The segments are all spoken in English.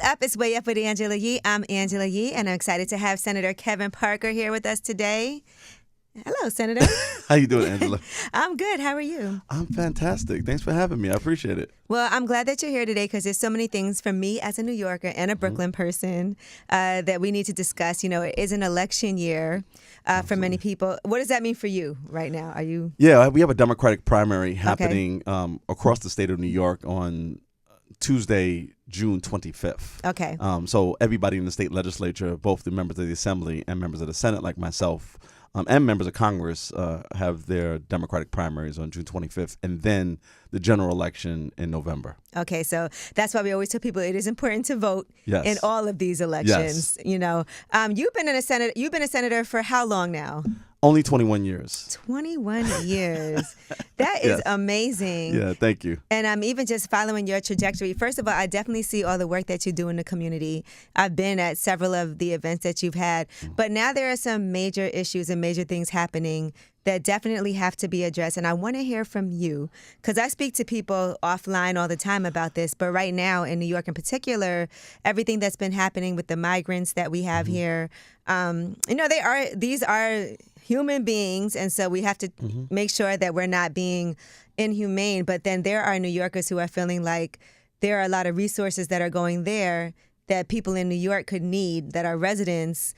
up? It's Way Up with Angela Yee. I'm Angela Yee, and I'm excited to have Senator Kevin Parker here with us today. Hello, Senator. How you doing, Angela? I'm good. How are you? I'm fantastic. Thanks for having me. I appreciate it. Well, I'm glad that you're here today because there's so many things from me as a New Yorker and a Brooklyn person that we need to discuss. You know, it is an election year for many people. What does that mean for you right now? Are you? Yeah, we have a Democratic primary happening across the state of New York on Tuesday, June 25th. Okay. So everybody in the state legislature, both the members of the Assembly and members of the Senate, like myself, and members of Congress have their Democratic primaries on June 25th, and then the general election in November. Okay, so that's why we always tell people it is important to vote in all of these elections. Yes. You know, you've been a senator for how long now? Only 21 years. 21 years. That is amazing. Yeah, thank you. And I'm even just following your trajectory. First of all, I definitely see all the work that you do in the community. I've been at several of the events that you've had. But now there are some major issues and major things happening that definitely have to be addressed. And I want to hear from you because I speak to people offline all the time about this. But right now in New York in particular, everything that's been happening with the migrants that we have here, these are human beings. And so we have to make sure that we're not being inhumane. But then there are New Yorkers who are feeling like there are a lot of resources that are going there that people in New York could need, that are residents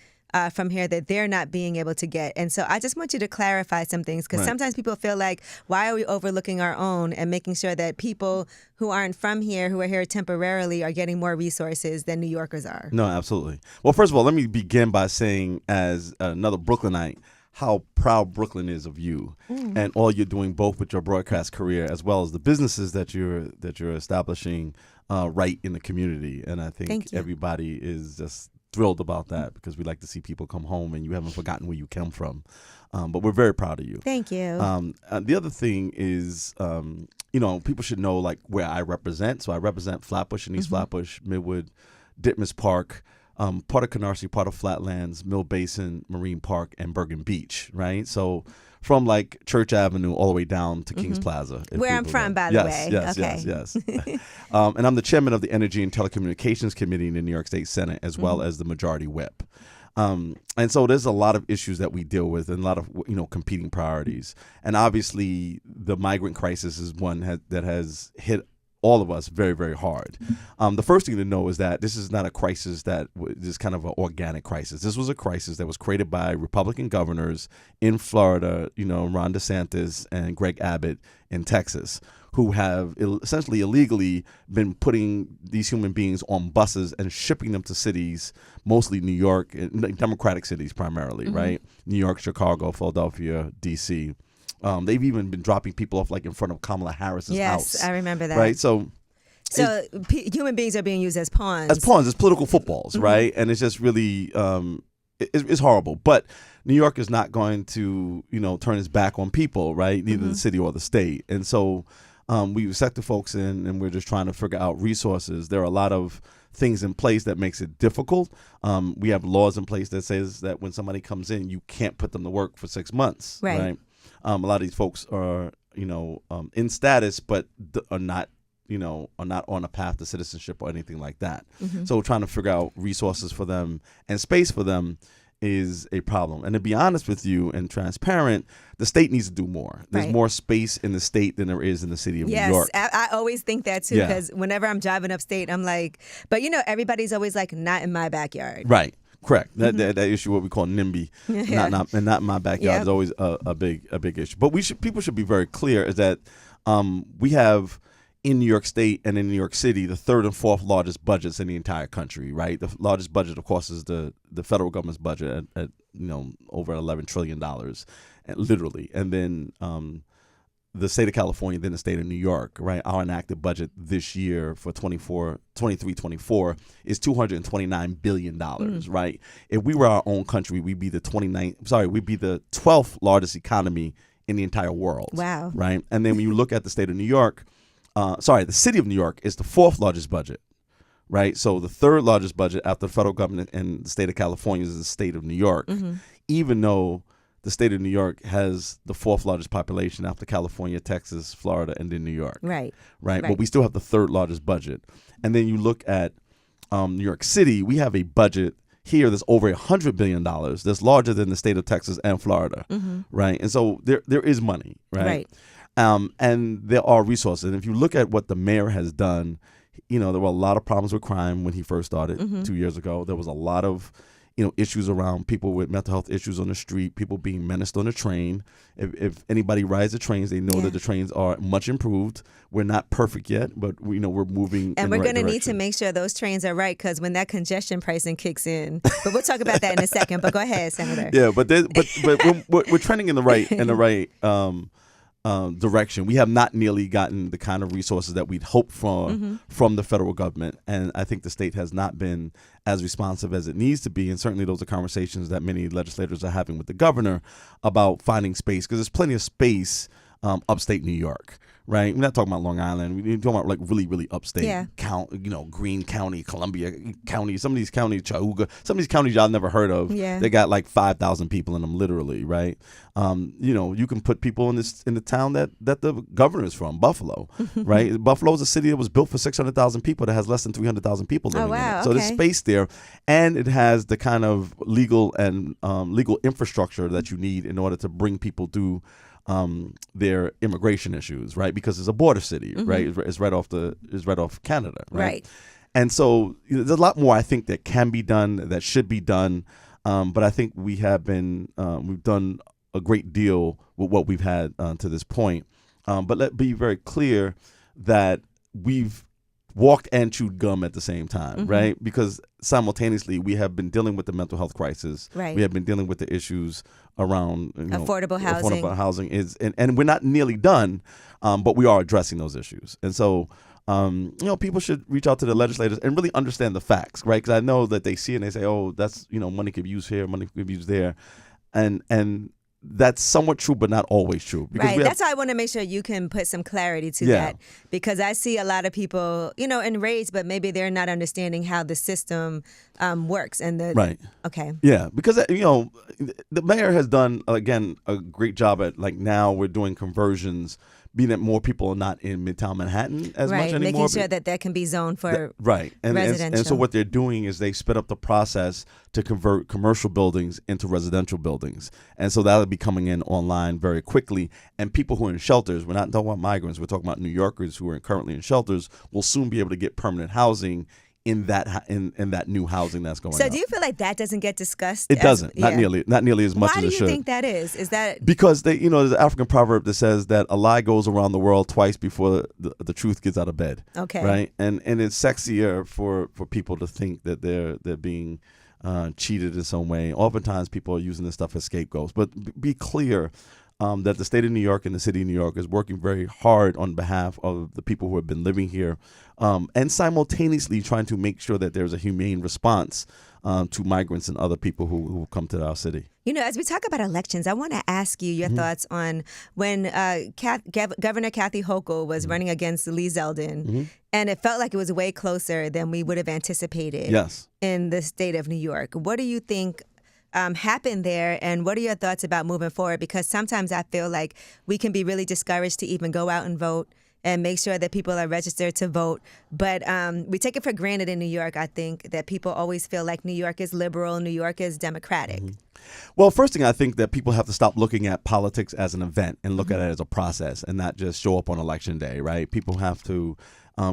from here, that they're not being able to get. And so I just want you to clarify some things because sometimes people feel like, why are we overlooking our own and making sure that people who aren't from here, who are here temporarily, are getting more resources than New Yorkers are? No, absolutely. Well, first of all, let me begin by saying, as another Brooklynite, how proud Brooklyn is of you and all you're doing, both with your broadcast career as well as the businesses that you're establishing right in the community. And I think everybody is just thrilled about that because we like to see people come home and you haven't forgotten where you came from. But we're very proud of you. Thank you. The other thing is, people should know like where I represent. So I represent Flatbush and East Flatbush, Midwood, Ditmas Park, part of Canarsie, part of Flatlands, Mill Basin, Marine Park, and Bergen Beach, right? So from like Church Avenue all the way down to Kings Plaza. Where I'm from, by the way. Yes. And I'm the chairman of the Energy and Telecommunications Committee in the New York State Senate, as well as the majority whip. And so there's a lot of issues that we deal with and a lot of, competing priorities. And obviously the migrant crisis is one that has hit all of us very, very hard. The first thing to know is that this is not a crisis that is kind of an organic crisis. This was a crisis that was created by Republican governors in Florida, Ron DeSantis and Greg Abbott in Texas, who have essentially illegally been putting these human beings on buses and shipping them to cities, mostly New York, Democratic cities primarily, right? New York, Chicago, Philadelphia, D.C., they've even been dropping people off like in front of Kamala Harris's house. Yes, I remember that. Right, so human beings are being used as pawns. As political footballs, right? And it's just really, it's horrible. But New York is not going to, turn its back on people, right? Neither the city or the state. And so we set the folks in, and we're just trying to figure out resources. There are a lot of things in place that makes it difficult. We have laws in place that says that when somebody comes in, you can't put them to work for 6 months, right? A lot of these folks are, in status, but are not on a path to citizenship or anything like that. So we're trying to figure out resources for them and space for them is a problem. And to be honest with you and transparent, the state needs to do more. There's more space in the state than there is in the city of New York. Yes, I always think that too because whenever I'm driving upstate, I'm like, but everybody's always like, not in my backyard. Right. Correct. That issue, what we call NIMBY, not in my backyard, is always a big issue. But people should be very clear is that we have in New York State and in New York City the third and fourth largest budgets in the entire country. Right. The largest budget, of course, is the federal government's budget at over $11 trillion, literally, and then the state of California, then the state of New York, right? Our enacted budget this year for 23-24 is $229 billion, right? If we were our own country, we'd be the 12th largest economy in the entire world. Wow. Right? And then when you look at the state of New York, the city of New York is the fourth largest budget, right? So the third largest budget after the federal government and the state of California is the state of New York, even though the state of New York has the fourth largest population after California, Texas, Florida, and then New York. Right. But we still have the third largest budget. And then you look at New York City, we have a budget here that's over $100 billion. That's larger than the state of Texas and Florida, right? And so there is money, right? And there are resources. And if you look at what the mayor has done, there were a lot of problems with crime when he first started 2 years ago. There was a lot of issues around people with mental health issues on the street, people being menaced on the train. If anybody rides the trains, they know that the trains are much improved. We're not perfect yet, but we're moving. And we're going to need to make sure those trains are right, because when that congestion pricing kicks in, but we'll talk about that in a second. But go ahead, Senator. Yeah, but we're trending in the right direction. We have not nearly gotten the kind of resources that we'd hoped for from the federal government, and I think the state has not been as responsive as it needs to be. And certainly those are conversations that many legislators are having with the governor about finding space, because there's plenty of space upstate New York. Right, we're not talking about Long Island. We're talking about like really, really upstate, Greene County, Columbia County. Some of these counties, Cayuga. Some of these counties y'all never heard of. Yeah. They got like 5,000 people in them, literally. Right, you can put people in the town that the governor is from, Buffalo. Right, Buffalo is a city that was built for 600,000 people that has less than 300,000 people living in it. So there's space there, and it has the kind of legal and legal infrastructure that you need in order to bring people through their immigration issues, right? Because it's a border city, right? It's right off Canada, right? And so there's a lot more I think that can be done, that should be done, but I think we've done a great deal with what we've had to this point. But let's be very clear that we've walked and chewed gum at the same time, right? Because simultaneously we have been dealing with the mental health crisis. Right. We have been dealing with the issues around affordable housing. Affordable housing and we're not nearly done, but we are addressing those issues. And so, people should reach out to the legislators and really understand the facts, right? Because I know that they see it and they say, oh, that's, money could be used here, money could be used there. And that's somewhat true, but not always true. Right. That's why I want to make sure you can put some clarity to that, because I see a lot of people, enraged, but maybe they're not understanding how the system works. And okay. Yeah, because the mayor has done again a great job at, like, now we're doing conversions, being that more people are not in Midtown Manhattan as much anymore. Making sure that can be zoned for residential. And so what they're doing is they sped up the process to convert commercial buildings into residential buildings. And so that'll be coming in online very quickly. And people who are in shelters, we're not talking about migrants, we're talking about New Yorkers who are currently in shelters, will soon be able to get permanent housing in that new housing that's going on. So do you feel like that doesn't get discussed? It doesn't. Not nearly as much as it should. Why do you think that is? Is that because there's an African proverb that says that a lie goes around the world twice before the truth gets out of bed. Okay. Right? And it's sexier for people to think that they're being cheated in some way. Oftentimes people are using this stuff as scapegoats. But be clear that the state of New York and the city of New York is working very hard on behalf of the people who have been living here, and simultaneously trying to make sure that there's a humane response to migrants and other people who come to our city. As we talk about elections, I want to ask you your thoughts on when Governor Kathy Hochul was running against Lee Zeldin, and it felt like it was way closer than we would have anticipated in the state of New York. What do you think happened there, and what are your thoughts about moving forward? Because sometimes I feel like we can be really discouraged to even go out and vote and make sure that people are registered to vote. But we take it for granted in New York, I think, that people always feel like New York is liberal, New York is democratic. Well, first thing, I think that people have to stop looking at politics as an event and look at it as a process and not just show up on election day, right? People have to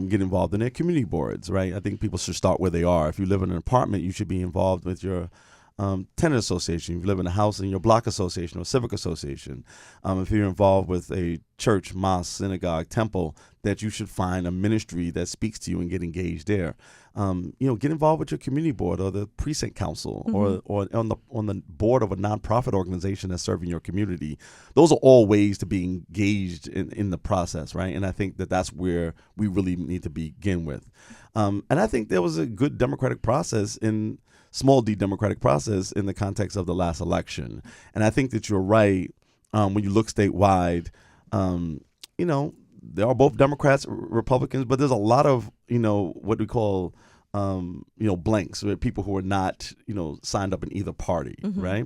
get involved in their community boards, right? I think people should start where they are. If you live in an apartment, you should be involved with your tenant association. If you live in a house, in your block association or civic association. If you're involved with a church, mosque, synagogue, temple, that you should find a ministry that speaks to you and get engaged there. Get involved with your community board or the precinct council or on the board of a nonprofit organization that's serving your community. Those are all ways to be engaged in the process, right? And I think that's where we really need to begin with. And I think there was a good democratic process small d democratic process in the context of the last election. And I think that you're right when you look statewide, there are both Democrats, Republicans, but there's a lot of, what we call, blanks, people who are not, signed up in either party, right?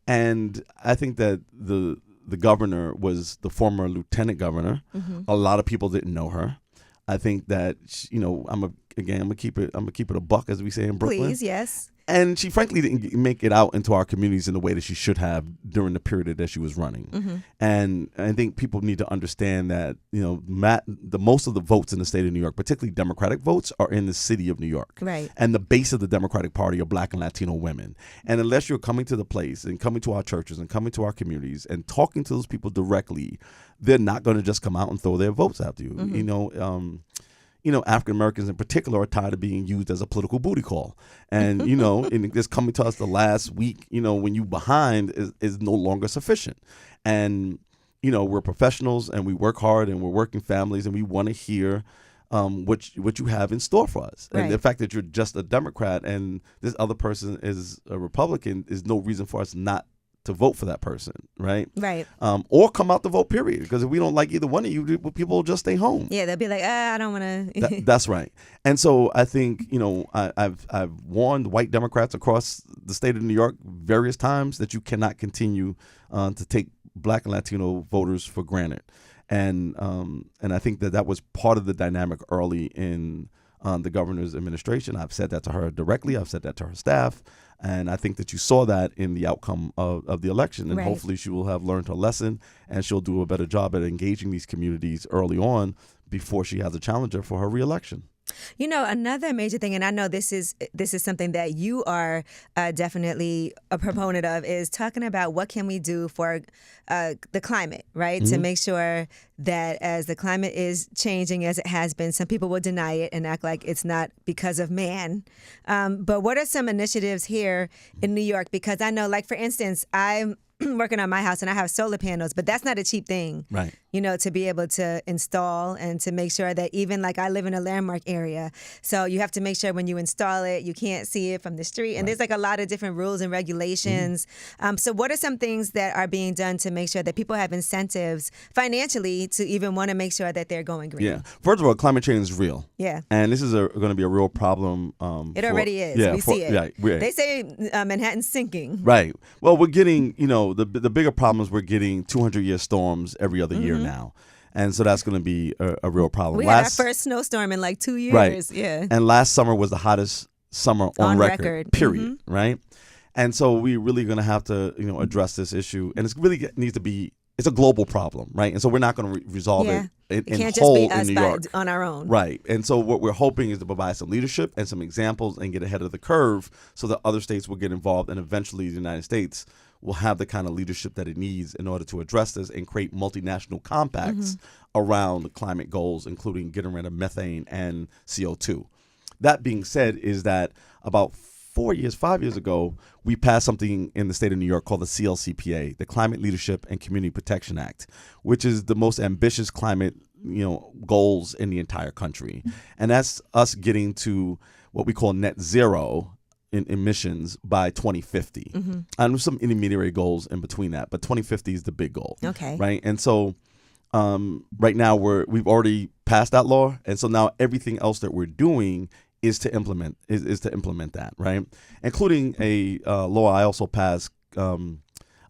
And I think that the governor was the former lieutenant governor. A lot of people didn't know her. I think that, again, I'm gonna keep it a buck, as we say in Brooklyn. Please, yes. And she frankly didn't make it out into our communities in the way that she should have during the period that she was running. Mm-hmm. And I think people need to understand that, the most of the votes in the state of New York, particularly Democratic votes, are in the city of New York. Right. And the base of the Democratic Party are Black and Latino women. And unless you're coming to the place and coming to our churches and coming to our communities and talking to those people directly, they're not going to just come out and throw their votes after you. Mm-hmm. African Americans in particular are tired of being used as a political booty call. And, and just coming to us the last week, when you behind is no longer sufficient. And, we're professionals and we work hard and we're working families and we want to hear what you have in store for us. Right. And the fact that you're just a Democrat and this other person is a Republican is no reason for us not to vote for that person, right? Right. Or come out to vote, period. Because if we don't like either one of you, people will just stay home. Yeah, they'll be like, I don't want to. That's right. And so I think, I've warned white Democrats across the state of New York various times that you cannot continue to take Black and Latino voters for granted. And I think that was part of the dynamic early in the governor's administration. I've said that to her directly. I've said that to her staff. And I think that you saw that in the outcome of the election. And hopefully she will have learned her lesson and she'll do a better job at engaging these communities early on before she has a challenger for her reelection. Another major thing, and I know this is something that you are definitely a proponent of, is talking about what can we do for the climate, right? Mm-hmm. To make sure that as the climate is changing as it has been, some people will deny it and act like it's not because of man. But what are some initiatives here in New York? Because I know, like, for instance, I'm working on my house and I have solar panels, but that's not a cheap thing, right? To be able to install and to make sure that even, like, I live in a landmark area. So you have to make sure when you install it, you can't see it from the street. And there's like a lot of different rules and regulations. Mm-hmm. So what are some things that are being done to make sure that people have incentives financially to even want to make sure that they're going green? Yeah. First of all, climate change is real. Yeah. And this is going to be a real problem. It already is. Yeah, we see it. Yeah, they say Manhattan's sinking. Right. Well, we're getting, the bigger problem is we're getting 200-year storms every other year now. And so that's going to be a real problem. We had our first snowstorm in like 2 years. Right. Yeah. And last summer was the hottest summer on record. Period. Mm-hmm. Right. And so we're really going to have to, address this issue. And it's really needs to be, it's a global problem. Right. And so we're not going to resolve it in whole in New York on our own. Right. And so what we're hoping is to provide some leadership and some examples and get ahead of the curve so that other states will get involved and eventually the United States will have the kind of leadership that it needs in order to address this and create multinational compacts around the climate goals, including getting rid of methane and CO2. That being said, is that about 5 years ago, we passed something in the state of New York called the Seale CPA, the Climate Leadership and Community Protection Act, which is the most ambitious climate goals in the entire country. And that's us getting to what we call net zero in emissions by 2050. And there's some intermediary goals in between that, but 2050 is the big goal. Okay. Right. And so right now we've already passed that law. And so now everything else that we're doing is to implement that, right? Including a law I also passed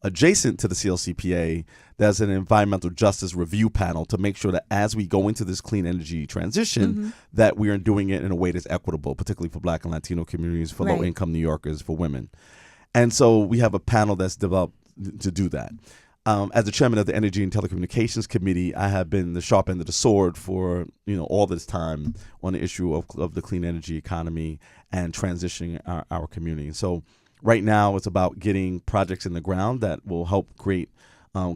adjacent to the Seale CPA, there's an environmental justice review panel to make sure that as we go into this clean energy transition, that we are doing it in a way that's equitable, particularly for Black and Latino communities, for low-income New Yorkers, for women. And so we have a panel that's developed to do that. As the chairman of the Energy and Telecommunications Committee, I have been the sharp end of the sword for all this time on the issue of the clean energy economy and transitioning our community. So right now it's about getting projects in the ground that will help create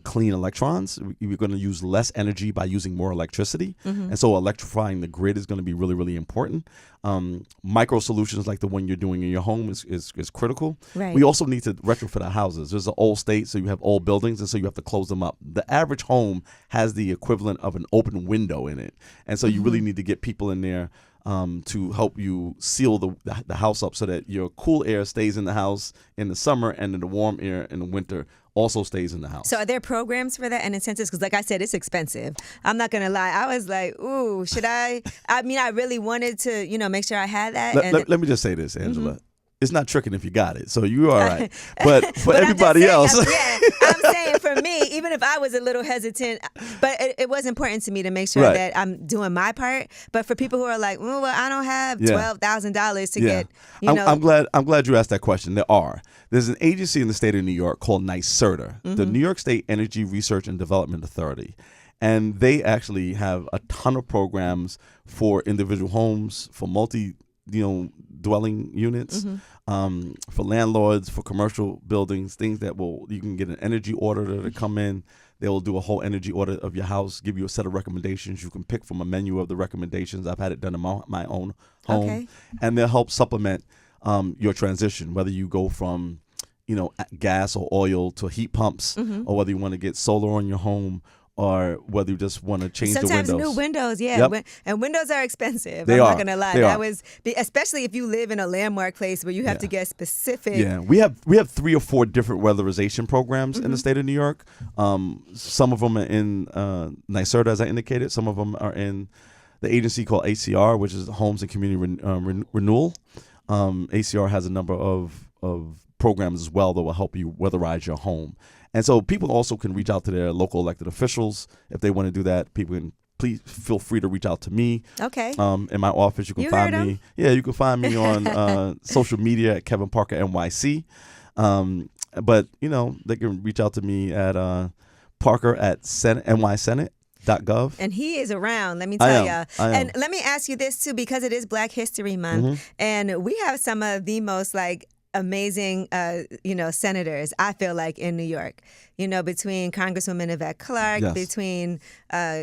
clean electrons. We're going to use less energy by using more electricity. And so electrifying the grid is going to be really, really important. Micro solutions like the one you're doing in your home is critical. Right. We also need to retrofit our houses. There's an old state, so you have old buildings, and so you have to close them up. The average home has the equivalent of an open window in it. And so you really need to get people in there to help you seal the house up so that your cool air stays in the house in the summer and then the warm air in the winter also stays in the house. So are there programs for that and incentives? Because like I said, it's expensive. I'm not going to lie. I was like, ooh, should I? I mean, I really wanted to, make sure I had that. Let me just say this, Angela. it's not tricking if you got it. So you are right. But for But everybody else. I'm saying for me, even if I was a little hesitant, but it was important to me to make sure Right. that I'm doing my part. But for people who are like, well, I don't have Yeah. $12,000 to Yeah. get, you know. I'm glad you asked that question. There's an agency in the state of New York called NYSERDA, the New York State Energy Research and Development Authority. And they actually have a ton of programs for individual homes, for dwelling units, for landlords, for commercial buildings, things that you can get an energy auditor to come in. They will do a whole energy audit of your house, give you a set of recommendations. You can pick from a menu of the recommendations. I've had it done in my own home. Okay. And they'll help supplement your transition, whether you go from gas or oil to heat pumps, or whether you want to get solar on your home, or whether you just want to change the windows. Sometimes new windows, yeah. Yep. And windows are expensive. They I'm are. not going to lie. They That are. was, especially if you live in a landmark place where you have to get specific. Yeah, we have 3 or 4 different weatherization programs in the state of New York. Some of them are in NYSERDA, as I indicated. Some of them are in the agency called ACR, which is Homes and Community Renewal. ACR has a number of programs as well that will help you weatherize your home. And so people also can reach out to their local elected officials if they want to do that. People can please feel free to reach out to me. Okay. In my office, you can find me. Yeah, you can find me on social media at Kevin Parker NYC. But they can reach out to me at Parker at nysenate.gov. And he is around, let me tell you. I am. And let me ask you this too, because it is Black History Month, and we have some of the most amazing, senators, I feel like, in New York. Between Congresswoman Yvette Clarke, Yes. between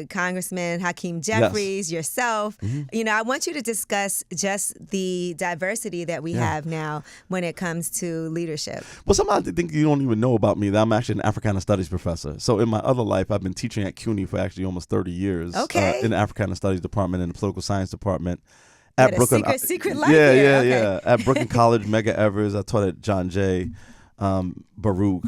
Congressman Hakeem Jeffries, yourself. I want you to discuss just the diversity that we have now when it comes to leadership. Well, some I think you don't even know about me that I'm actually an Africana Studies professor. So in my other life, I've been teaching at CUNY for actually almost 30 years. Okay. In the Africana Studies department and the political science department. At Brooklyn, secret life yeah, here. yeah, Okay. yeah. At Brooklyn College, Mega Evers. I taught at John Jay, Baruch,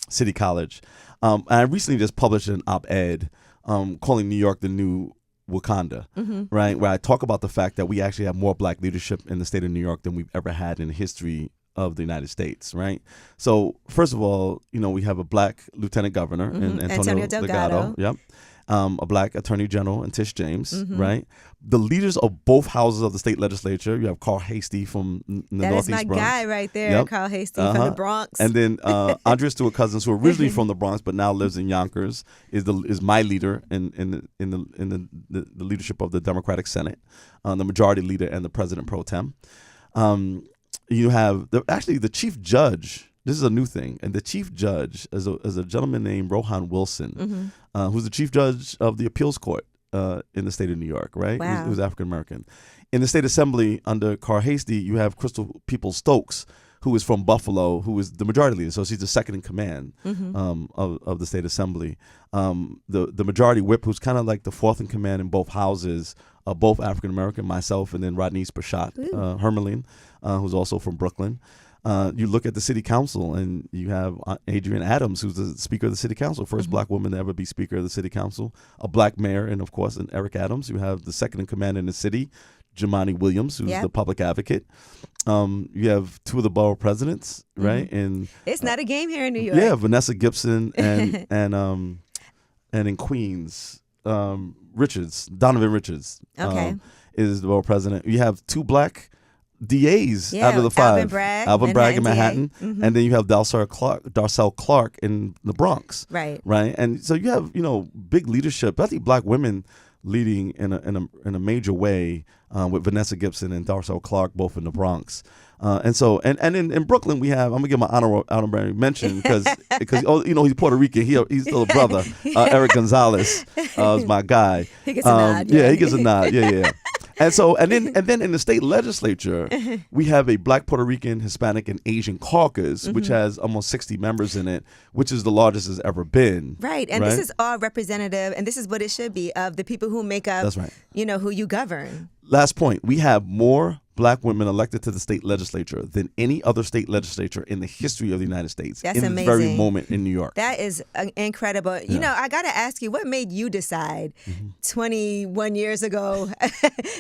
City College. And I recently just published an op-ed calling New York the new Wakanda, right? Where I talk about the fact that we actually have more Black leadership in the state of New York than we've ever had in the history of the United States, right? So first of all, we have a Black lieutenant governor in Antonio Delgado. Yep. A Black attorney general in Tish James, right? The leaders of both houses of the state legislature. You have Carl Hastie from the Northeast Bronx. That is my guy right there, Yep. Carl Hastie from the Bronx. And then Andrea Stewart Cousins, who originally from the Bronx but now lives in Yonkers, is my leader in the leadership of the Democratic Senate, the majority leader and the president pro tem. You have the chief judge. This is a new thing, and the chief judge is a gentleman named Rohan Wilson, who's the chief judge of the appeals court in the state of New York, right? Wow. Who's African American. In the state assembly under Carl Hastie, you have Crystal Peoples-Stokes, who is from Buffalo, who is the majority leader. So she's the second in command of the state assembly. The majority whip, who's kind of like the fourth in command in both houses, both African American, myself, and then Rodney Spachat Hermelin, who's also from Brooklyn. You look at the city council, and you have Adrienne Adams, who's the speaker of the city council, first Black woman to ever be speaker of the city council, a Black mayor, and of course, Eric Adams. You have the second in command in the city, Jemani Williams, who's the public advocate. You have 2 of the borough presidents, right? And it's not a game here in New York. Yeah, Vanessa Gibson and in Queens, Donovan Richards. Okay. Is the borough president. You have 2 Black DAs out of the 5. Alvin Bragg in Manhattan. And then you have Darcel Clark in the Bronx. Right. And so you have, big leadership. I think Black women leading in a major way with Vanessa Gibson and Darcel Clark, both in the Bronx. And in Brooklyn we have, I'm gonna give my honorary mention because he's Puerto Rican. He's still a brother. Eric Gonzalez is my guy. He gets a nod. Yeah, he gets a nod. Yeah. And then in the state legislature, we have a Black, Puerto Rican, Hispanic, and Asian caucus, which has almost 60 members in it, which is the largest it's ever been. Right. And this is all representative, and this is what it should be, of the people who make up, That's right. who you govern. Last point, we have more Black women elected to the state legislature than any other state legislature in the history of the United States. That's in amazing. this very moment in New York. That is incredible. You know, I got to ask you, what made you decide 21 years ago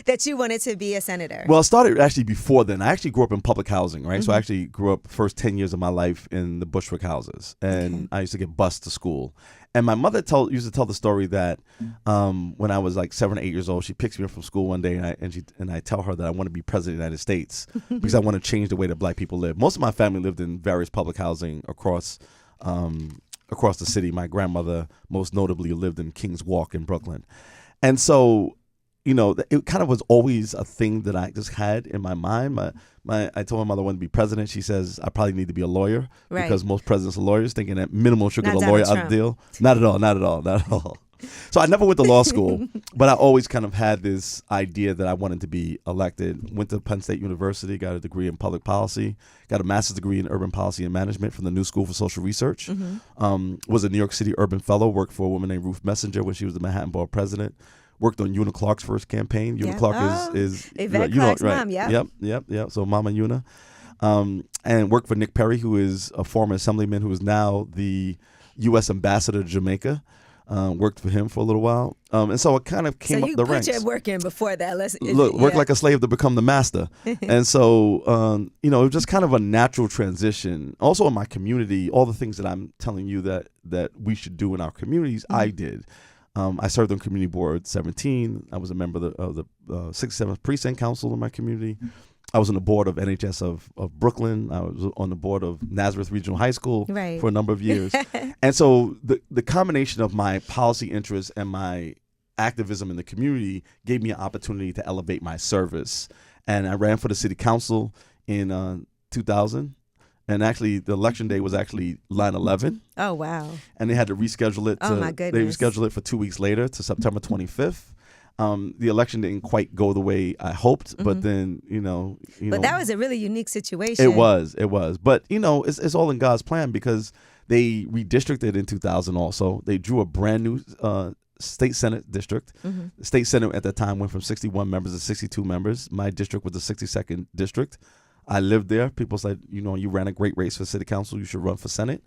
that you wanted to be a senator? Well, it started actually before then. I actually grew up in public housing, right? So I actually grew up first 10 years of my life in the Bushwick houses. And I used to get bused to school. And my mother used to tell the story that when I was like 7 or 8 years old, she picks me up from school one day, and I tell her that I want to be president of the United States because I want to change the way that Black people live. Most of my family lived in various public housing across the city. My grandmother, most notably, lived in Kings Walk in Brooklyn, and so, you know, it kind of was always a thing that I just had in my mind. I told my mother I wanted to be president. She says I probably need to be a lawyer because most presidents are lawyers, thinking that minimum should get a lawyer out of the deal. Not at all. Not at all. Not at all. So I never went to law school, but I always kind of had this idea that I wanted to be elected. Went to Penn State University, got a degree in public policy, got a master's degree in urban policy and management from the New School for Social Research. Was a New York City urban fellow, worked for a woman named Ruth Messenger when she was the Manhattan Borough president. Worked on Una Clark's first campaign. Una Clark is Yvette Clark's mom, Yep. So Mama Una. And worked for Nick Perry, who is a former assemblyman who is now the U.S. ambassador to Jamaica. Worked for him for a little while. And so it kind of came up the ranks. So you put your work in before that. Work like a slave to become the master. And so, you know, it was just kind of a natural transition. Also in my community, all the things that I'm telling you that we should do in our communities, I did. I served on community board 17. I was a member of the 67th Precinct Council in my community. I was on the board of NHS of Brooklyn. I was on the board of Nazareth Regional High School for a number of years. And so the combination of my policy interests and my activism in the community gave me an opportunity to elevate my service. And I ran for the city council in 2000. And actually, the election day was actually 9/11. Oh, wow. And they had to reschedule it. Oh, my goodness. They rescheduled it for 2 weeks later to September 25th. The election didn't quite go the way I hoped, but then, you know. But that was a really unique situation. It was. But, you know, it's all in God's plan because they redistricted in 2000 also. They drew a brand new state senate district. The state senate at that time went from 61 members to 62 members. My district was the 62nd district. I lived there. People said, you know, you ran a great race for city council. You should run for Senate.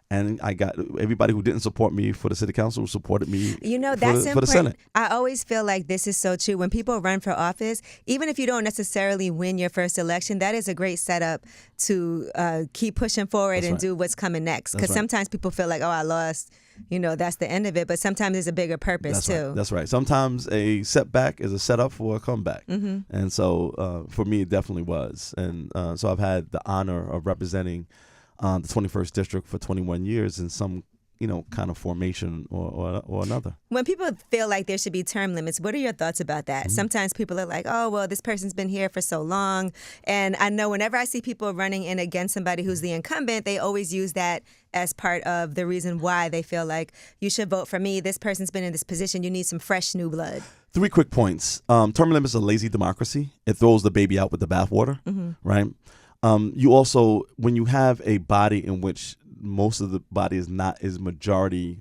And I got everybody who didn't support me for the city council who supported me for the Senate. I always feel like this is so true. When people run for office, even if you don't necessarily win your first election, that is a great setup to keep pushing forward and do what's coming next. Because sometimes people feel like, oh, I lost. You know, that's the end of it. But sometimes there's a bigger purpose, too. That's right. Sometimes a setback is a setup for a comeback. And so for me, it definitely was. And so I've had the honor of representing the 21st District for 21 years in some, you know, kind of formation or another. When people feel like there should be term limits, what are your thoughts about that? Sometimes people are like, oh, well, this person's been here for so long. And I know whenever I see people running in against somebody who's the incumbent, they always use that as part of the reason why they feel like you should vote for me. This person's been in this position. You need some fresh new blood. 3 quick points. Term limits are lazy democracy. It throws the baby out with the bathwater, right? You also, when you have a body in which most of the body is majority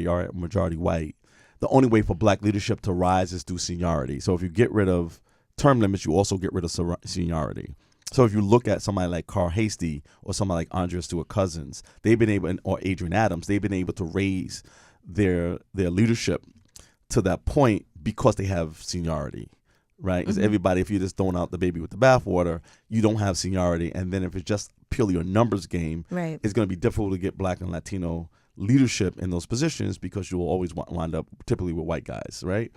or majority white, the only way for Black leadership to rise is through seniority. So if you get rid of term limits, you also get rid of seniority. So if you look at somebody like Carl Hastie or somebody like Andrea Stewart Cousins, they've been able, or Adrian Adams, they've been able to raise their leadership to that point because they have seniority. Right? Because everybody, if you're just throwing out the baby with the bathwater, you don't have seniority. And then if it's just purely a numbers game, it's going to be difficult to get Black and Latino leadership in those positions because you'll always wind up typically with white guys, right?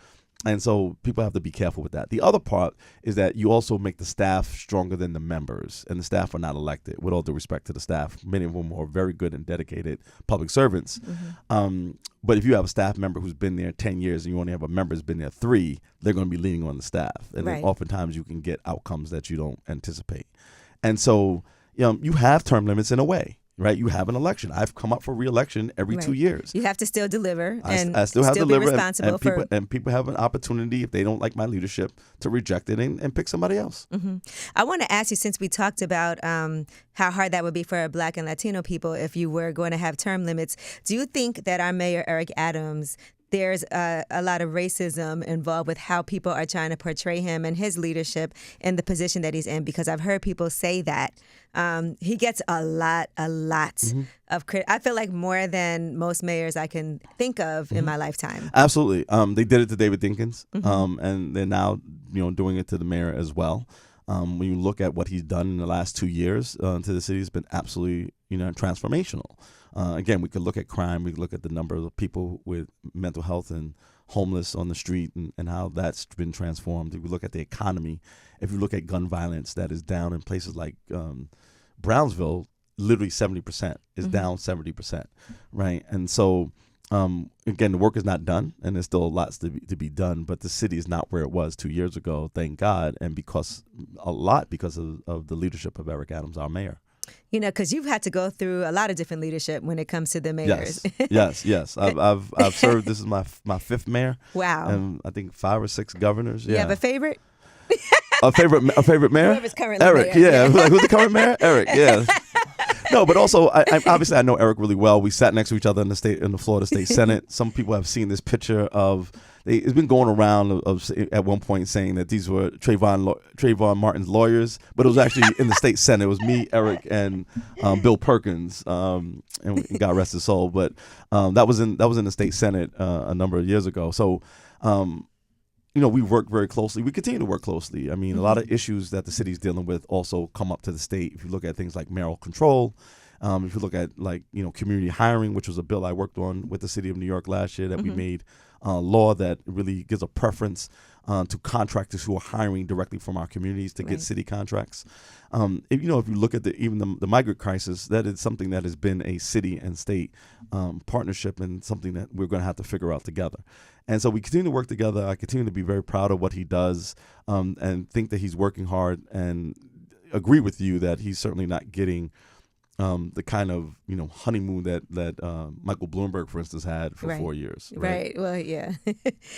And so people have to be careful with that. The other part is that you also make the staff stronger than the members, and the staff are not elected, with all due respect to the staff. Many of them are very good and dedicated public servants. But if you have a staff member who's been there 10 years and you only have a member who's been there 3, they're going to be leaning on the staff. And then oftentimes you can get outcomes that you don't anticipate. And so, you know, you have term limits in a way. Right, you have an election. I've come up for re-election every 2 years. You have to still deliver, and I still have to deliver, be responsible and people have an opportunity if they don't like my leadership to reject it and pick somebody else. I want to ask you, since we talked about how hard that would be for Black and Latino people if you were going to have term limits, do you think that our Mayor Eric Adams there's a lot of racism involved with how people are trying to portray him and his leadership and the position that he's in, because I've heard people say that. He gets a lot of credit. I feel like more than most mayors I can think of in my lifetime. Absolutely. They did it to David Dinkins, and they're now doing it to the mayor as well. When you look at what he's done in the last 2 years to the city, it's been absolutely transformational. Again, we could look at crime. We could look at the number of people with mental health and homeless on the street and how that's been transformed. If we look at the economy, if you look at gun violence, that is down in places like Brownsville, literally 70% is down 70%, right? And so, again, the work is not done, and there's still lots to be done, but the city is not where it was 2 years ago, thank God, and because of the leadership of Eric Adams, our mayor. Because you've had to go through a lot of different leadership when it comes to the mayors. Yes. I've served. This is my fifth mayor. Wow. And I think 5 or 6 governors. You have a favorite? A favorite mayor? Whoever's currently Eric. mayor. Yeah. Like, who's the current mayor? Eric. Yeah. No, but also, obviously, I know Eric really well. We sat next to each other in the Florida State Senate. Some people have seen this picture of. It's been going around at one point saying that these were Trayvon Martin's lawyers, but it was actually in the state Senate. It was me, Eric, and Bill Perkins, and God rest his soul. But that was in the state Senate a number of years ago. So, we work very closely. We continue to work closely. I mean, a lot of issues that the city's dealing with also come up to the state. If you look at things like mayoral control, if you look at community hiring, which was a bill I worked on with the city of New York last year that we made. Law that really gives a preference to contractors who are hiring directly from our communities to get city contracts. If you look at the migrant crisis, that is something that has been a city and state partnership and something that we're going to have to figure out together. And so we continue to work together. I continue to be very proud of what he does and think that he's working hard, and agree with you that he's certainly not getting the kind of honeymoon that Michael Bloomberg, for instance, had for 4 years. Right. Well, yeah.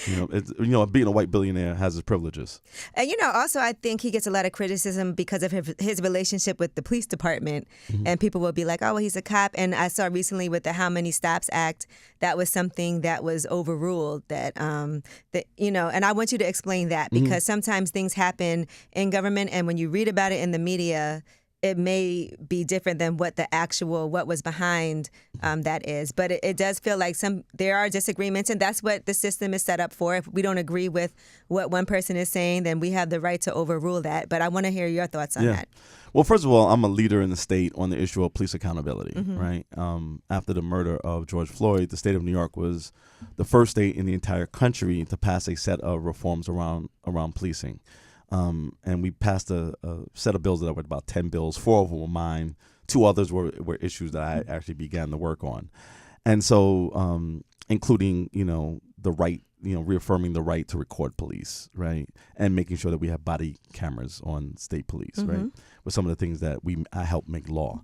Being a white billionaire has its privileges. And also I think he gets a lot of criticism because of his relationship with the police department, and people will be like, "Oh, well, he's a cop." And I saw recently with the How Many Stops Act, that was something that was overruled. And I want you to explain that, because sometimes things happen in government, and when you read about it in the media, it may be different than what was behind that is. But it does feel like there are disagreements, and that's what the system is set up for. If we don't agree with what one person is saying, then we have the right to overrule that. But I want to hear your thoughts on that. Well, first of all, I'm a leader in the state on the issue of police accountability, right? After the murder of George Floyd, the state of New York was the first state in the entire country to pass a set of reforms around policing. And we passed a set of bills that were about 10 bills. 4 of them were mine. 2 others were issues that I actually began to work on. And so, including, the right, reaffirming the right to record police, right? And making sure that we have body cameras on state police, right? With some of the things that I helped make law.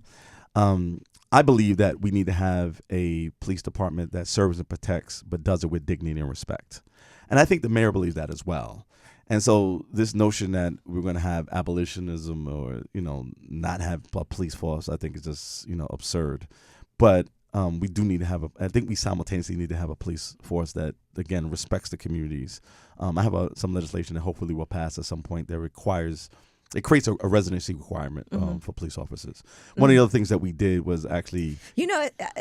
I believe that we need to have a police department that serves and protects, but does it with dignity and respect. And I think the mayor believes that as well. And so this notion that we're going to have abolitionism or, not have a police force, I think is just, absurd. But we do need to I think we simultaneously need to have a police force that, again, respects the communities. I have some legislation that hopefully will pass at some point that it creates a residency requirement for police officers. One of the other things that we did was actually...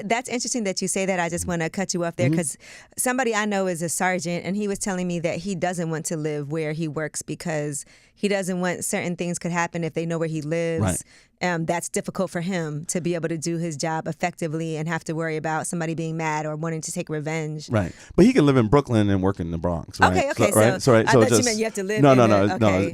that's interesting that you say that. I just want to cut you off there, because somebody I know is a sergeant, and he was telling me that he doesn't want to live where he works because he doesn't want certain things could happen if they know where he lives. Right. That's difficult for him to be able to do his job effectively and have to worry about somebody being mad or wanting to take revenge. Right. But he can live in Brooklyn and work in the Bronx, right? Okay. I thought you meant you have to live No.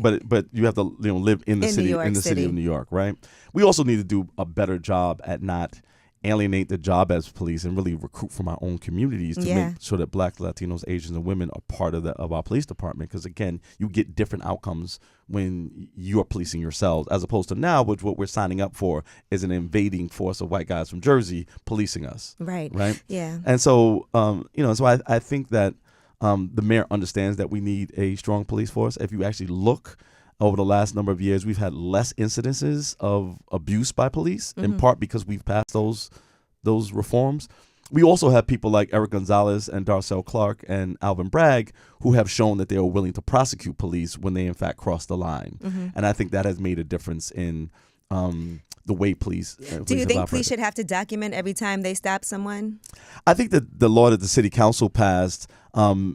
But you have to live in the city of New York, right? We also need to do a better job at not alienate the job as police and really recruit from our own communities to make sure that Black, Latinos, Asians, and women are part of our police department. Because again, you get different outcomes when you're policing yourselves, as opposed to now, which what we're signing up for is an invading force of white guys from Jersey policing us. Right. Yeah. And so, so I think that the mayor understands that we need a strong police force. If you actually look over the last number of years, we've had less incidences of abuse by police, in part because we've passed those reforms. we also have people like Eric Gonzalez and Darcel Clark and Alvin Bragg who have shown that they are willing to prosecute police when they in fact cross the line. And I think that has made a difference in the way police. Do you think police should have to document every time they stop someone? I think that the law that the city council passed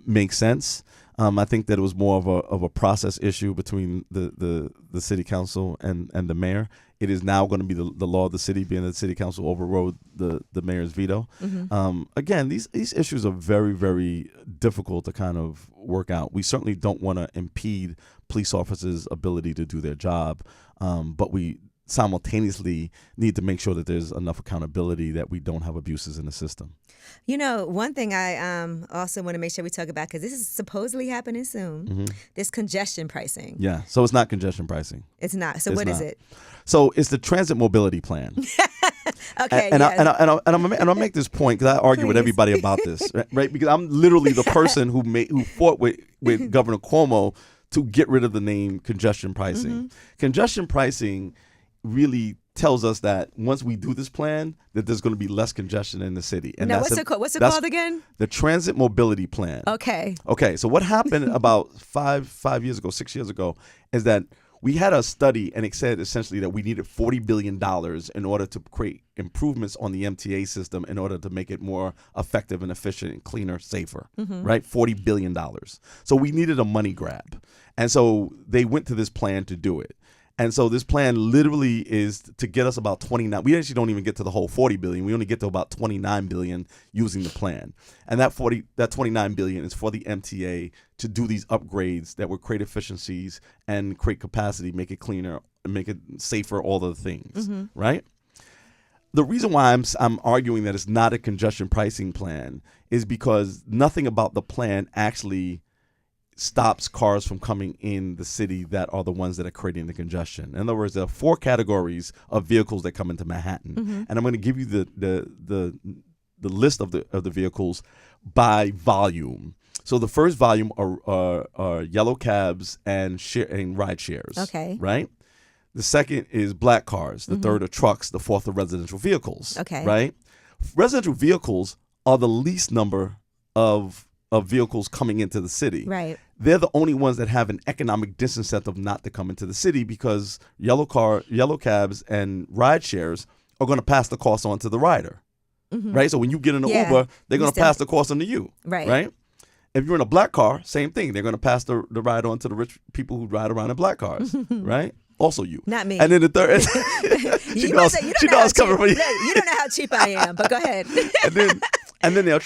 makes sense. I think that it was more of a process issue between the city council and the mayor. It is now going to be the law of the city, being that the city council overrode the mayor's veto. Again, these issues are very, very difficult to kind of work out. We certainly don't want to impede police officers' ability to do their job, but we simultaneously need to make sure that there's enough accountability that we don't have abuses in the system. You know, one thing I also want to make sure we talk about, because this is supposedly happening soon, this congestion pricing. Yeah, so it's not congestion pricing. It's not. So what is it? So it's the transit mobility plan. Okay. And I'll make this point because I argue with everybody about this, right? Because I'm literally the person who fought with Governor Cuomo to get rid of the name congestion pricing. Congestion pricing really tells us that once we do this plan, that there's going to be less congestion in the city. And now, what's it called again? The Transit Mobility Plan. Okay. So what happened about 6 years ago, is that we had a study, and it said essentially that we needed $40 billion in order to create improvements on the MTA system in order to make it more effective and efficient and cleaner, safer, right? $40 billion. So we needed a money grab. And so they went to this plan to do it. And so this plan literally is to get us about 29. We actually don't even get to the whole 40 billion. We only get to about 29 billion using the plan. And that 29 billion is for the MTA to do these upgrades that would create efficiencies and create capacity, make it cleaner, make it safer, all the things, right? The reason why I'm arguing that it's not a congestion pricing plan is because nothing about the plan actually stops cars from coming in the city that are the ones that are creating the congestion. In other words, there are 4 categories of vehicles that come into Manhattan, and I'm going to give you the list of the vehicles by volume. So the first volume are yellow cabs and ride shares. Okay. Right. The second is black cars. The third are trucks. The fourth are residential vehicles. Okay. Right. Residential vehicles are the least number of vehicles coming into the city. Right. They're the only ones that have an economic disincentive not to come into the city because yellow cabs and ride shares are going to pass the cost on to the rider. Right? So when you get in an Uber, they're going to pass the cost on to you. Right? If you're in a black car, same thing. They're going to pass the ride on to the rich people who ride around in black cars. Right? Also you. Not me. And then the third, she knows coming for you. You don't know how cheap I am, but go ahead. And then there's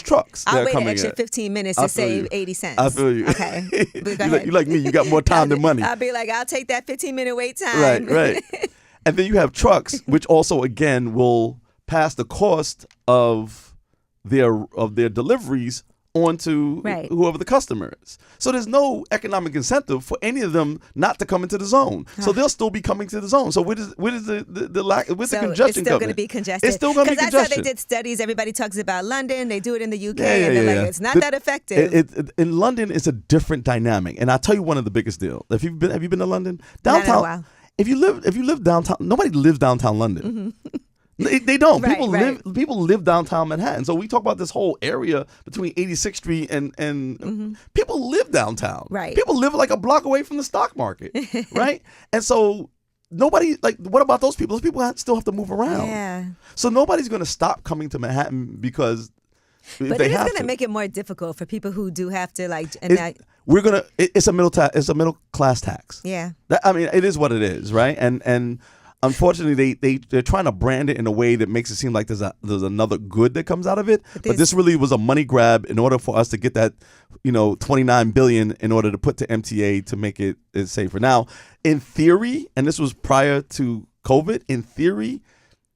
trucks. I'll wait an extra 15 minutes to save 80 cents. I feel you. Okay. You like me. You got more time than money. I'll be like, I'll take that 15-minute wait time. Right. And then you have trucks, which also, again, will pass the cost of their deliveries onto whoever the customer is. So there's no economic incentive for any of them not to come into the zone. So they'll still be coming to the zone. So where does the lack with the congestion? It's still going to be congested. It's still going to be congestion. Because that's how they did studies. Everybody talks about London. They do it in the UK, and they're like, it's not that effective. In London, it's a different dynamic. And I'll tell you one of the biggest deals. Have you been to London? Downtown. Not in a while. If you live downtown, nobody lives downtown London. They don't. People live downtown Manhattan. So we talk about this whole area between 86th Street and people live downtown. Right. People live like a block away from the stock market. Right. And so nobody, like, what about those people? Those people still have to move around. Yeah. So nobody's going to stop coming to Manhattan because but it is going to make it more difficult for people who do have to, like. It's a middle class tax. Yeah. It is what it is, right? And unfortunately, they're trying to brand it in a way that makes it seem like there's another good that comes out of it. But this really was a money grab in order for us to get that, $29 billion in order to put to MTA to make it safer. Now, in theory, and this was prior to COVID, in theory,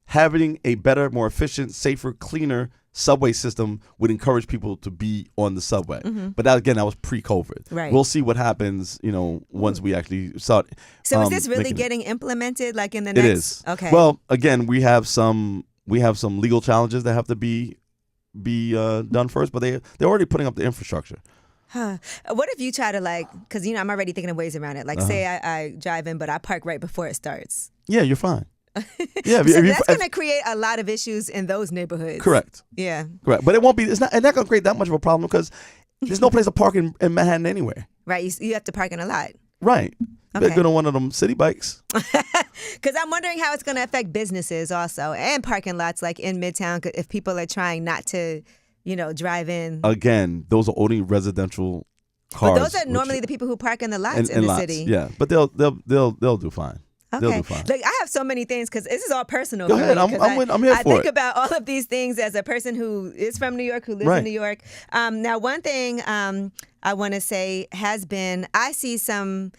having a better, more efficient, safer, cleaner subway system would encourage people to be on the subway. But that was pre-COVID. Right. We'll see what happens, once we actually start. So is this really getting implemented, like in the next? It is. Okay. Well, again, we have some legal challenges that have to be done first, but they're already putting up the infrastructure. What if you try to, because I'm already thinking of ways around it. Like say I drive in, but I park right before it starts. Yeah, you're fine. Yeah, So that's going to create a lot of issues in those neighborhoods. correct. Yeah. Correct. But it won't be. It's not going to create that much of a problem because there's no place to park in Manhattan anywhere. Right. You have to park in a lot. Right. Okay. They're going to one of them city bikes. Because I'm wondering how it's going to affect businesses also and parking lots like in Midtown if people are trying not to, drive in. Again, those are only residential cars. But those are normally the people who park in the lots in the lots, city. Yeah, but they'll do fine. Okay. They'll do fine. Like I have so many things because this is all personal. Go for ahead. me, I'm here I for think it. about all of these things as a person who is from New York, who lives in New York. Now, one thing I want to say has been I see some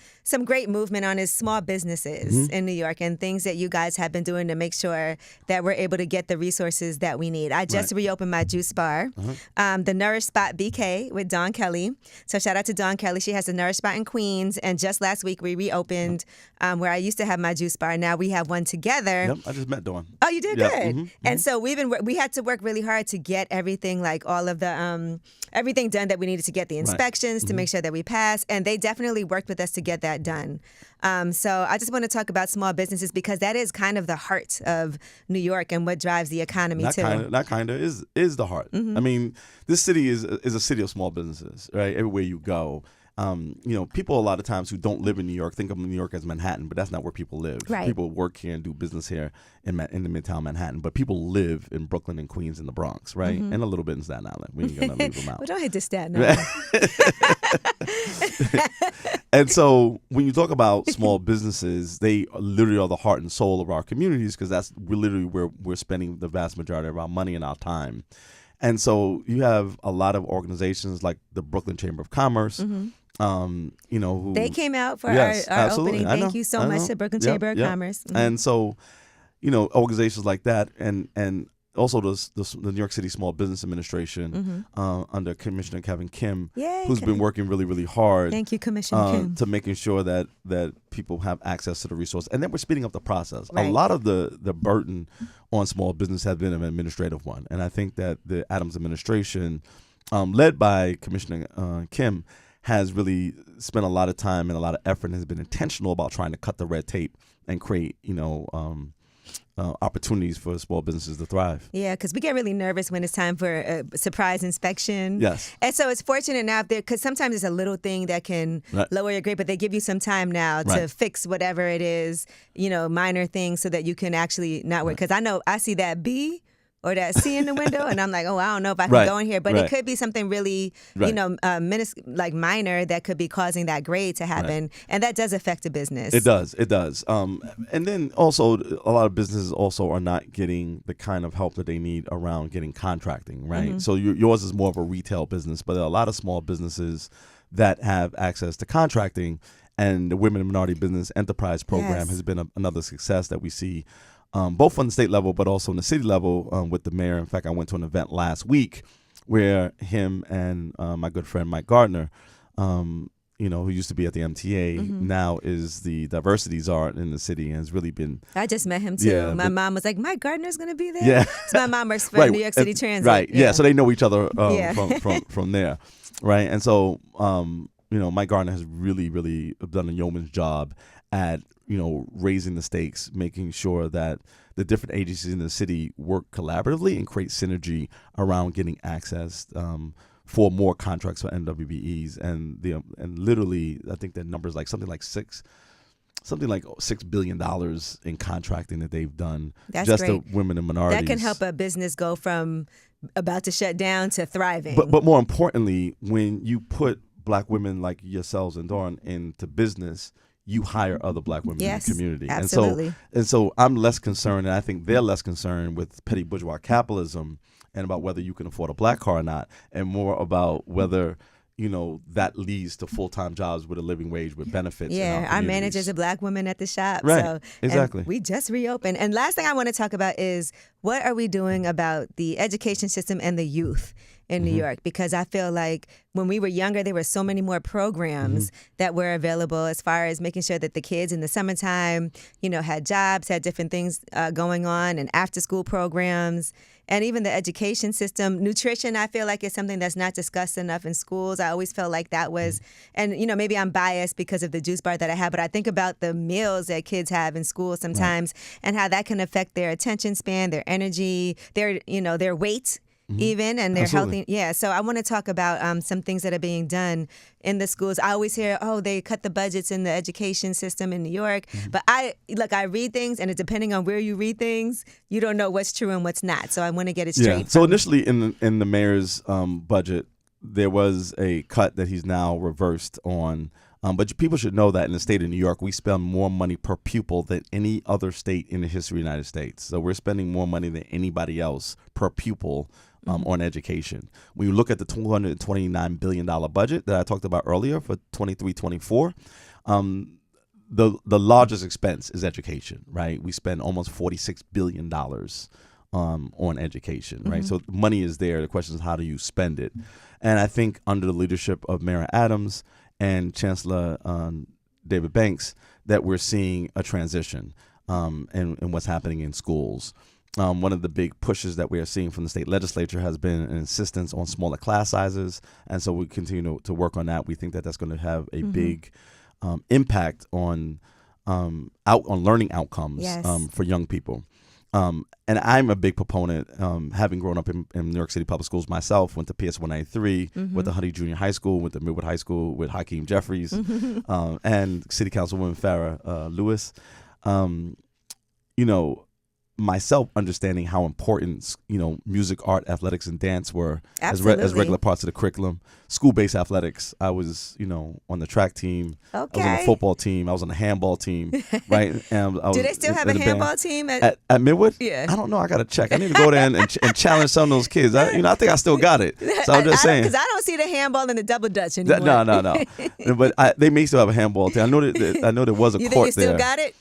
great movement on his small businesses in New York and things that you guys have been doing to make sure that we're able to get the resources that we need. I just reopened my juice bar, the Nourish Spot BK with Dawn Kelly. So shout out to Dawn Kelly. She has a Nourish Spot in Queens. And just last week we reopened where I used to have my juice bar. Now we have one together. Yep, I just met Dawn. Oh, you did? Yep. Good. And so we had to work really hard to get everything, like all of the everything done that we needed to get the inspections to make sure that we pass. And they definitely worked with us to get that done. So I just want to talk about small businesses because that is kind of the heart of New York and what drives the economy too. That kind of is the heart. I mean, this city is a city of small businesses, right? Everywhere you go. People a lot of times who don't live in New York think of New York as Manhattan, but that's not where people live. Right. People work here and do business here in the Midtown Manhattan, but people live in Brooklyn and Queens and the Bronx, right? And a little bit in Staten Island. We ain't gonna leave them out. Well, don't hit the Staten Island. And so when you talk about small businesses, they literally are the heart and soul of our communities because that's literally where we're spending the vast majority of our money and our time. And so you have a lot of organizations like the Brooklyn Chamber of Commerce. Who they came out for yes, our opening. Thank you so much to Brooklyn Chamber of Commerce. And so, organizations like that and also the New York City Small Business Administration under Commissioner Kevin Kim, who's been working really, really hard. Thank you, Commissioner Kim. To making sure that people have access to the resource. And then we're speeding up the process. Right. A lot of the burden on small business has been an administrative one. And I think that the Adams administration, led by Commissioner Kim, has really spent a lot of time and a lot of effort and has been intentional about trying to cut the red tape and create, opportunities for small businesses to thrive. Yeah, because we get really nervous when it's time for a surprise inspection. Yes. And so it's fortunate now because sometimes it's a little thing that can lower your grade, but they give you some time now to fix whatever it is, minor things so that you can actually not work. Because I know I see that B or that C in the window, and I'm like, oh, I don't know if I can go in here. But it could be something really, like minor that could be causing that grade to happen. And that does affect a business. It does. And then also, a lot of businesses also are not getting the kind of help that they need around getting contracting, right? So yours is more of a retail business, but there are a lot of small businesses that have access to contracting. And the Women and Minority Business Enterprise Program has been another success that we see both on the state level, but also on the city level with the mayor. In fact, I went to an event last week where him and my good friend Mike Gardner, who used to be at the MTA, now is the diversity czar in the city and has really been. I just met him too. Yeah, my mom was like, Mike Gardner's going to be there. Yeah. So my mom works for New York City Transit. Right. Yeah. So they know each other from there. Right. And so, Mike Gardner has really, really done a yeoman's job at raising the stakes, making sure that the different agencies in the city work collaboratively and create synergy around getting access for more contracts for NWBEs. And literally, I think that number is something like $6 billion in contracting that they've done. That's just great. to women and minorities. That can help a business go from about to shut down to thriving. But more importantly, when you put Black women like yourselves and Dawn into business, you hire other Black women in the community. Absolutely. And so I'm less concerned, and I think they're less concerned with petty bourgeois capitalism and about whether you can afford a black car or not, and more about whether that leads to full-time jobs with a living wage with benefits. Yeah, our manager's a Black woman at the shop. Right, so, exactly. We just reopened. And last thing I want to talk about is what are we doing about the education system and the youth in New York? Because I feel like when we were younger, there were so many more programs that were available as far as making sure that the kids in the summertime, had jobs, had different things going on, and after-school programs, and even the education system. Nutrition, I feel like, is something that's not discussed enough in schools. I always felt like that was, and maybe I'm biased because of the juice bar that I have, but I think about the meals that kids have in school sometimes and how that can affect their attention span, their energy, their weight. Even, and they're healthy. Yeah, so I want to talk about some things that are being done in the schools. I always hear, they cut the budgets in the education system in New York. But I read things, and depending on where you read things, you don't know what's true and what's not. So I want to get it straight. Yeah. So initially in the mayor's budget, there was a cut that he's now reversed on. But people should know that in the state of New York, we spend more money per pupil than any other state in the history of the United States. So we're spending more money than anybody else per pupil on education. When you look at the $229 billion budget that I talked about earlier for 23-24, the largest expense is education, right? We spend almost $46 billion on education, right? So money is there. The question is, how do you spend it? And I think under the leadership of Mayor Adams and Chancellor David Banks, that we're seeing a transition in what's happening in schools. One of the big pushes that we are seeing from the state legislature has been an insistence on smaller class sizes, and so we continue to work on that. We think that that's going to have a big impact on learning outcomes for young people. And I'm a big proponent, having grown up in New York City public schools myself, went to PS 193, with the Huddy Junior High School, went to Midwood High School with Hakeem Jeffries, and City Councilwoman Farrah Lewis. Myself understanding how important, music, art, athletics, and dance were as regular parts of the curriculum. School-based athletics. I was, on the track team. Okay. I was on the football team. I was on the handball team. Right. Do they still have a handball team at Midwood? Yeah. I don't know. I got to check. I need to go there and challenge some of those kids. I think I still got it. So I'm just saying. Because I don't see the handball and the double dutch anymore. No. But they may still have a handball team. I know there was a court there. You think you still got it?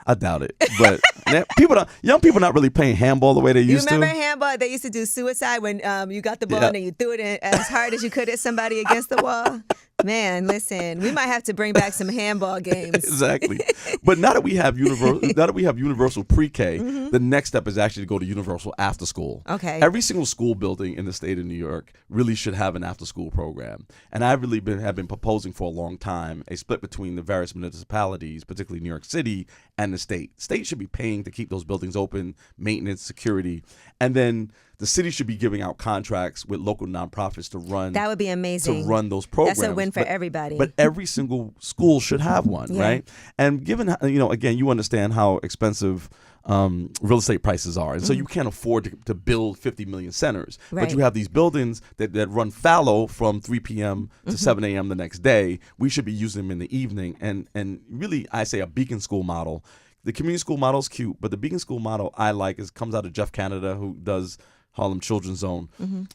I doubt it, but young people not really playing handball the way they used to. You remember handball? They used to do suicide when you got the ball and then you threw it in as hard as you could at somebody against the wall. Man, listen, we might have to bring back some handball games. Exactly. But now that we have universal pre-K, the next step is actually to go to universal after school. Okay. Every single school building in the state of New York really should have an after school program. And I've really have been proposing for a long time a split between the various municipalities, particularly New York City, and the state. State should be paying to keep those buildings open, maintenance, security, and then the city should be giving out contracts with local nonprofits to run. That would be amazing. To run those programs. That's a win for everybody. But every single school should have one, right? And given, again, you understand how expensive real estate prices are. And so you can't afford to build 50 million centers. Right. But you have these buildings that run fallow from 3 p.m. to 7 a.m. the next day. We should be using them in the evening. And really, I say a beacon school model. The community school model is cute, but the beacon school model I like comes out of Jeff Canada, who does Harlem Children's Zone.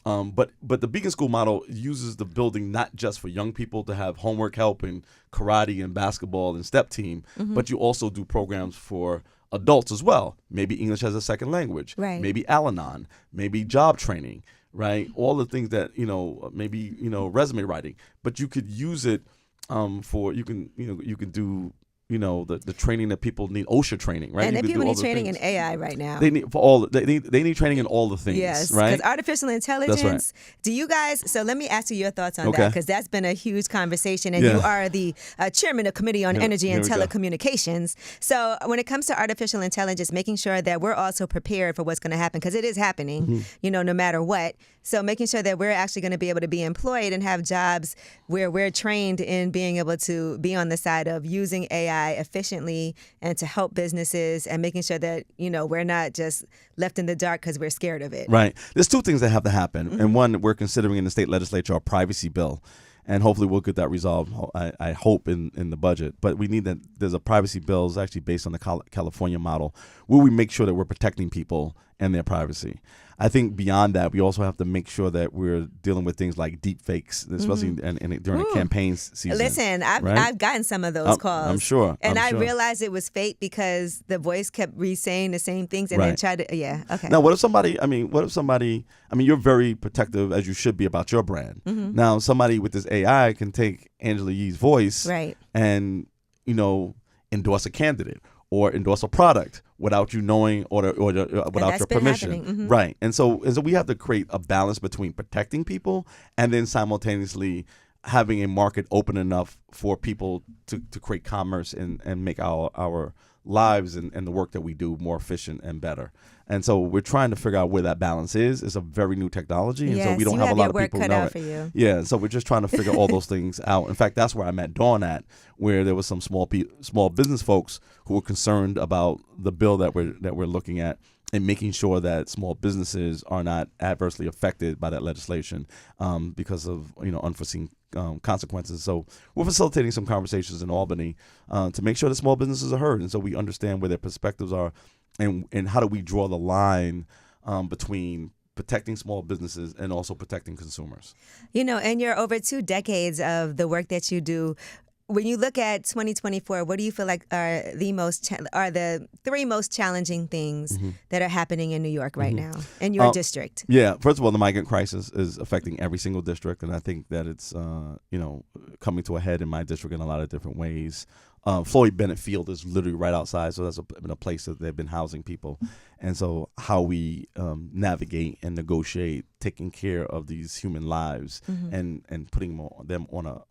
But the Beacon School model uses the building not just for young people to have homework help and karate and basketball and step team, but you also do programs for adults as well. Maybe English as a second language, right. Maybe Al-Anon, maybe job training, right? All the things that, maybe, resume writing, but you could use it for, you can do, the training that people need, OSHA training, right? And people need training in AI right now. They need training in all the things, yes, right? Because artificial intelligence. That's right. Do you guys? So let me ask you your thoughts on that, because that's been a huge conversation, and you are the chairman of Committee on Energy and Telecommunications. So when it comes to artificial intelligence, making sure that we're also prepared for what's going to happen, because it is happening, no matter what. So making sure that we're actually going to be able to be employed and have jobs where we're trained in being able to be on the side of using AI efficiently and to help businesses, and making sure that, we're not just left in the dark because we're scared of it. Right. There's two things that have to happen. And one, we're considering in the state legislature a privacy bill. And hopefully we'll get that resolved, I hope, in the budget. But we need that. There's a privacy bill, it's actually based on the California model, where we make sure that we're protecting people and their privacy. I think beyond that, we also have to make sure that we're dealing with things like deep fakes, especially during the campaign season. Listen, I've gotten some of those calls. I'm sure. And I realized it was fake because the voice kept re-saying the same things and then tried to, okay. Now, what if somebody, you're very protective, as you should be, about your brand. Now, somebody with this AI can take Angela Yee's voice and, endorse a candidate or endorse a product without you knowing or without your permission. Right. And so we have to create a balance between protecting people and then simultaneously having a market open enough for people to create commerce and make our lives and the work that we do more efficient and better. And so we're trying to figure out where that balance is. It's a very new technology, and so we don't have a lot of people who know it. Yeah, and so we're just trying to figure all those things out. In fact, that's where I met Dawn at, where there was some small business folks who were concerned about the bill that we're looking at and making sure that small businesses are not adversely affected by that legislation because of unforeseen consequences. So we're facilitating some conversations in Albany to make sure that small businesses are heard, and so we understand where their perspectives are, and how do we draw the line between protecting small businesses and also protecting consumers. And you're over 2 decades of the work that you do. When you look at 2024, what do you feel like are the 3 most challenging things that are happening in New York right now in your district? Yeah, first of all, the migrant crisis is affecting every single district, and I think that it's coming to a head in my district in a lot of different ways. Floyd Bennett Field is literally right outside, so that's been a place that they've been housing people. And so how we navigate and negotiate taking care of these human lives and putting them on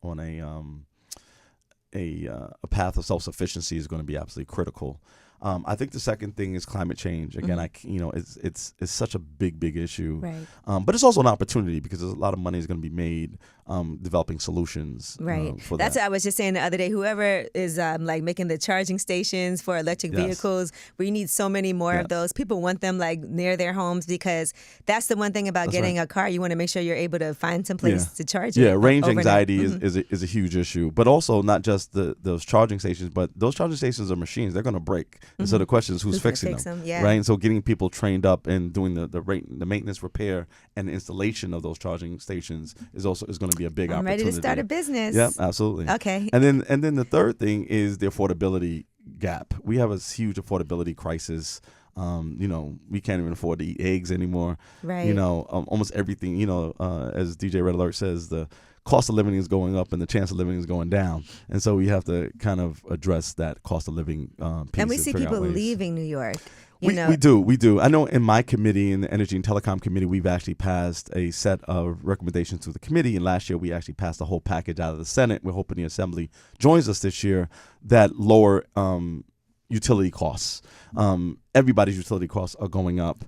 a path of self-sufficiency is going to be absolutely critical. I think the second thing is climate change. Again, it's such a big issue, right? But it's also an opportunity because there's a lot of money is going to be made developing solutions. Right. That's what I was just saying the other day. Whoever is making the charging stations for electric vehicles, we need so many more of those. People want them near their homes because that's the one thing about getting a car. You want to make sure you're able to find some place to charge it. Yeah, range anxiety is a huge issue, but also not just those charging stations, but those charging stations are machines. They're going to break. And so the question is who's fixing them, right? And so getting people trained up and doing the maintenance, repair, and installation of those charging stations is going to be a big opportunity. I'm ready to start a business. Yeah, absolutely. Okay. And then the third thing is the affordability gap. We have a huge affordability crisis. We can't even afford to eat eggs anymore. Right. Almost everything. As DJ Red Alert says, the cost of living is going up and the chance of living is going down. And so we have to kind of address that cost of living piece. And we see people leaving New York. We do. I know in my committee, in the Energy and Telecom Committee, we've actually passed a set of recommendations to the committee. And last year, we actually passed a whole package out of the Senate. We're hoping the Assembly joins us this year that lower utility costs. Everybody's utility costs are going up.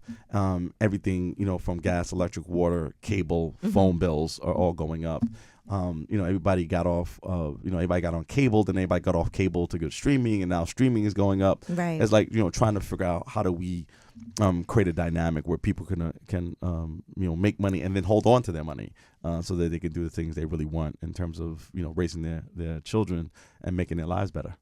Everything, from gas, electric, water, cable, phone bills are all going up. Everybody got on cable, then everybody got off cable to go streaming, and now streaming is going up. Right. It's trying to figure out how do we create a dynamic where people can make money and then hold on to their money so that they can do the things they really want in terms of raising their children and making their lives better.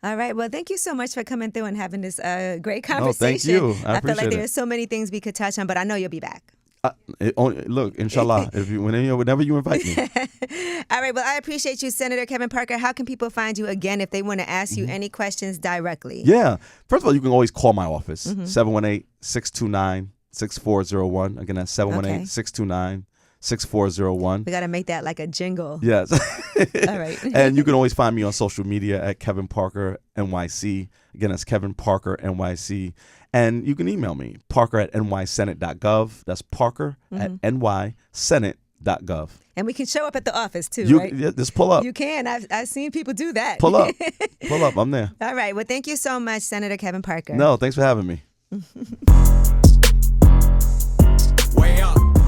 All right. Well, thank you so much for coming through and having this great conversation. No, thank you. I feel like there's so many things we could touch on, but I know you'll be back. Look, inshallah, whenever you invite me. All right. Well, I appreciate you, Senator Kevin Parker. How can people find you again if they want to ask you any questions directly? Yeah. First of all, you can always call my office, 718-629-6401. Again, that's 718-629-6401. We got to make that like a jingle. Yes. All right. And you can always find me on social media at Kevin Parker NYC. Again, that's Kevin Parker NYC. And you can email me, parker@nysenate.gov. That's Parker at nysenate.gov. And we can show up at the office too, right? Yeah, just pull up. You can. I've seen people do that. Pull up. I'm there. All right. Well, thank you so much, Senator Kevin Parker. No, thanks for having me.